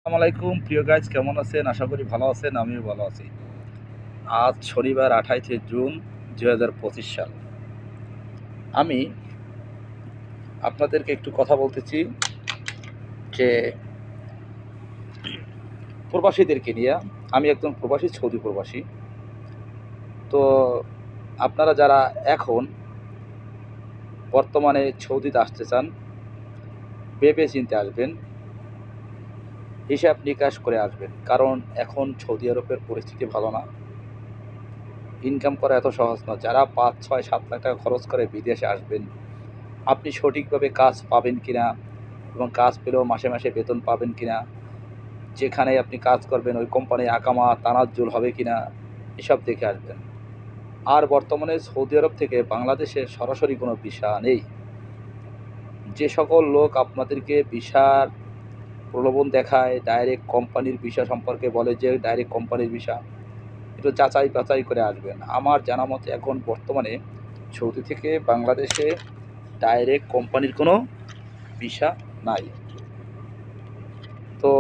আসসালামু আলাইকুম প্রিয় গাইজ, কেমন আছেন? আশা করি ভালো আছেন। আমিও ভালো আছি। আজ শনিবার 28শে জুন 2025 সাল। আমি আপনাদেরকে একটু কথা বলতেছি যে প্রবাসীদেরকে নিয়ে। আমি একজন প্রবাসী, সৌদি প্রবাসী। তো আপনারা যারা এখন বর্তমানে সৌদিতে আসতে চান, ভেবে চিন্তে আসবেন, হিসাব নিকাশ করে আসবেন। কারণ এখন সৌদি আরবের পরিস্থিতি ভালো না, ইনকাম করা এত সহজ না। যারা 5, 6, 7 লাখ টাকা খরচ করে বিদেশে আসবেন, আপনি সঠিকভাবে কাজ পাবেন কিনা এবং কাজ পেলেও মাসে মাসে বেতন পাবেন কিনা, যেখানে আপনি কাজ করবেন ওই কোম্পানি আকামা তানাজ্জুল হবে কিনা, এসব দেখে আসবেন। আর বর্তমানে সৌদি আরব থেকে বাংলাদেশে সরাসরি কোনো ভিসা নেই। যে সকল লোক আপনাদেরকে ভিসার প্রলোভন দেখায়, ডাইরেক্ট কোম্পানির ভিসা সম্পর্কে বলে যে ডাইরেক্ট কোম্পানির ভিসা, একটু যাচাই বাছাই করে আসবেন। আমার জানা মতে এখন বর্তমানে সৌদি থেকে বাংলাদেশে ডাইরেক্ট কোম্পানির কোনো ভিসা নাই। তো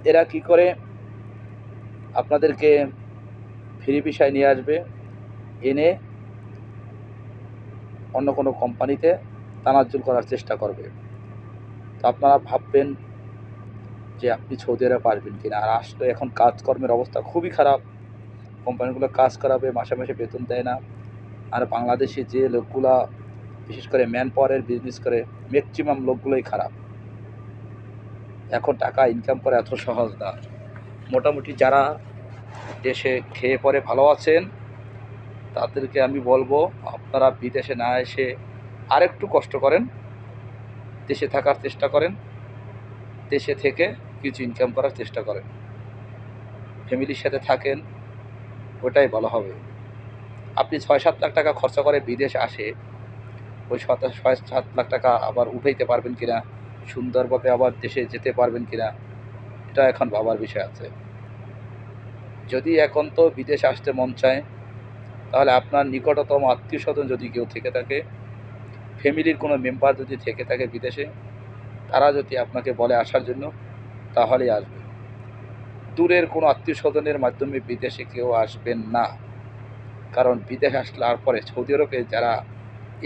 এরা কি করে আপনাদেরকে ফ্রি ভিসায় নিয়ে আসবে, এনে অন্য কোনো কোম্পানিতে তানাজ্জুল করার চেষ্টা করবে। তো আপনারা ভাববেন যে আপনি সৌদি আরব আসবেন কিনা। আর আসলে এখন কাজকর্মের অবস্থা খুবই খারাপ। কোম্পানিগুলো কাজ করাবে, মাসে মাসে বেতন দেয় না। আর বাংলাদেশে যে লোকগুলা বিশেষ করে ম্যান পাওয়ারের বিজনেস করে, ম্যাক্সিমাম লোকগুলোই খারাপ। এখন টাকা ইনকাম করা এত সহজ না। মোটামুটি যারা দেশে খেয়ে পরে ভালো আছেন, তাদেরকে আমি বলবো আপনারা বিদেশে না এসে আরেকটু কষ্ট করেন, দেশে থাকার চেষ্টা করেন, দেশে থেকে কিছু ইনকাম করার চেষ্টা করেন, ফ্যামিলির সাথে থাকেন, ওটাই ভালো হবে। আপনি 6-7 লাখ টাকা খরচা করে বিদেশে আসে ওই 6-7 লাখ টাকা আবার উঠাইতে পারবেন কিনা, সুন্দরভাবে আবার দেশে যেতে পারবেন কিনা, এটা এখন ভাবার বিষয় আছে। যদি এখন তো বিদেশে আসতে মন চায়, তাহলে আপনার নিকটতম আত্মীয় স্বজন যদি কেউ থেকে থাকে, ফ্যামিলির কোনো মেম্বার যদি থেকে থাকে বিদেশে, তারা যদি আপনাকে বলে আসার জন্য, তাহলেই আসবেন। দূরের কোনো আত্মীয় স্বজনের মাধ্যমে বিদেশে কেউ আসবেন না। কারণ বিদেশে আসলে আর পরে সৌদি আরবে যারা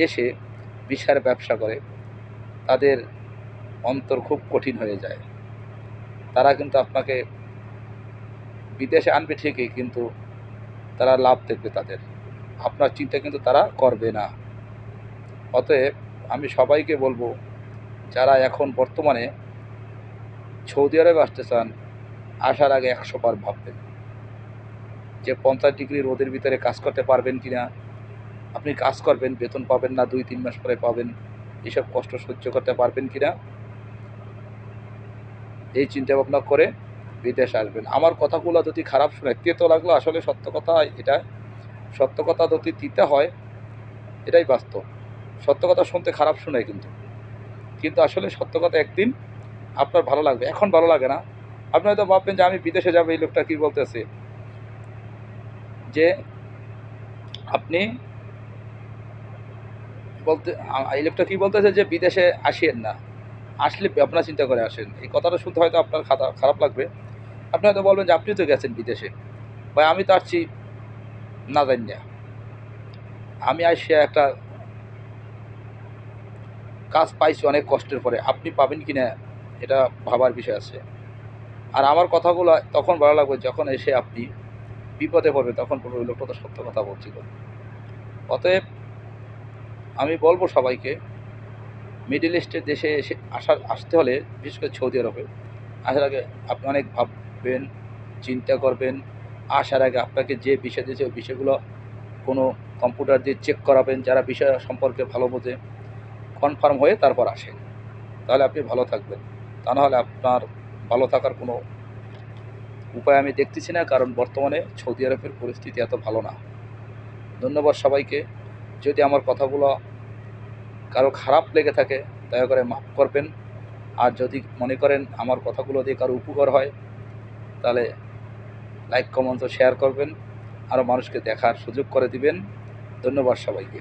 এসে ভিসার ব্যবসা করে, তাদের অন্তর খুব কঠিন হয়ে যায়। তারা কিন্তু আপনাকে বিদেশে আনবে ঠিকই, কিন্তু তারা লাভ দেখবে তাদের, আপনার চিন্তা কিন্তু তারা করবে না। অতএব আমি সবাইকে বলবো, যারা এখন বর্তমানে সৌদি আরবে আসতে চান, আসার আগে 100 বার ভাববেন যে 50 ডিগ্রি রোদের ভিতরে কাজ করতে পারবেন কি না। আপনি কাজ করবেন, বেতন পাবেন না, 2-3 মাস পরে পাবেন, এসব কষ্ট সহ্য করতে পারবেন কি না, এই চিন্তা ভাবনা করে বিদেশে আসবেন। আমার কথাগুলো যদি খারাপ শুনে তেতো লাগলো, আসলে সত্য কথা এটা। সত্য কথা যদি দিতে হয়, এটাই বাস্তব। সত্য কথা শুনতে খারাপ শোনায়, কিন্তু আসলে সত্য কথা একদিন আপনার ভালো লাগবে। এখন ভালো লাগে না। আপনি হয়তো ভাববেন যে আমি বিদেশে যাবো, এই লোকটা কী বলতেছে, যে আপনি বলতে এই লোকটা কী বলতেছে যে বিদেশে আসিয়েন না, আসলে আপনারা চিন্তা করে আসেন। এই কথাটা শুনতে হয়তো আপনার খারাপ লাগবে। আপনি হয়তো বলবেন যে আপনি তো গেছেন বিদেশে, বা আমি তো আসছি না জানি না, আমি আসিয়া একটা কাজ পাইছি অনেক কষ্টের পরে, আপনি পাবেন কি না এটা ভাবার বিষয় আছে। আর আমার কথাগুলো তখন ভালো লাগবে যখন এসে আপনি বিপদে পড়বেন, তখন বলবেন ওই লোকটা তো সত্য কথা বলছিল। অতএব আমি বলবো সবাইকে, মিডল ইস্টের দেশে এসে আসতে হলে, বিশেষ করে সৌদি আরবে আসার আগে আপনি অনেক ভাববেন, চিন্তা করবেন। আসার আগে আপনাকে যে বিষয় দিয়েছে ওই বিষয়গুলো কোনো কম্পিউটার দিয়ে চেক করাবেন, যারা বিষয় সম্পর্কে ভালো বোঝে, কনফার্ম হয়ে তারপর আসেন। তাহলে আপনি ভালো থাকবেন। তা নাহলে আপনার ভালো থাকার কোনো উপায় আমি দেখতেছি না, কারণ বর্তমানে সৌদি আরবের পরিস্থিতি এত ভালো না। ধন্যবাদ সবাইকে। যদি আমার কথাগুলো কারো খারাপ লেগে থাকে, দয়া করে মাফ করবেন। আর যদি মনে করেন আমার কথাগুলো দিয়ে কারো উপকার হয়, তাহলে লাইক, কমেন্ট ও শেয়ার করবেন, আরও মানুষকে দেখার সুযোগ করে দিবেন। ধন্যবাদ সবাইকে।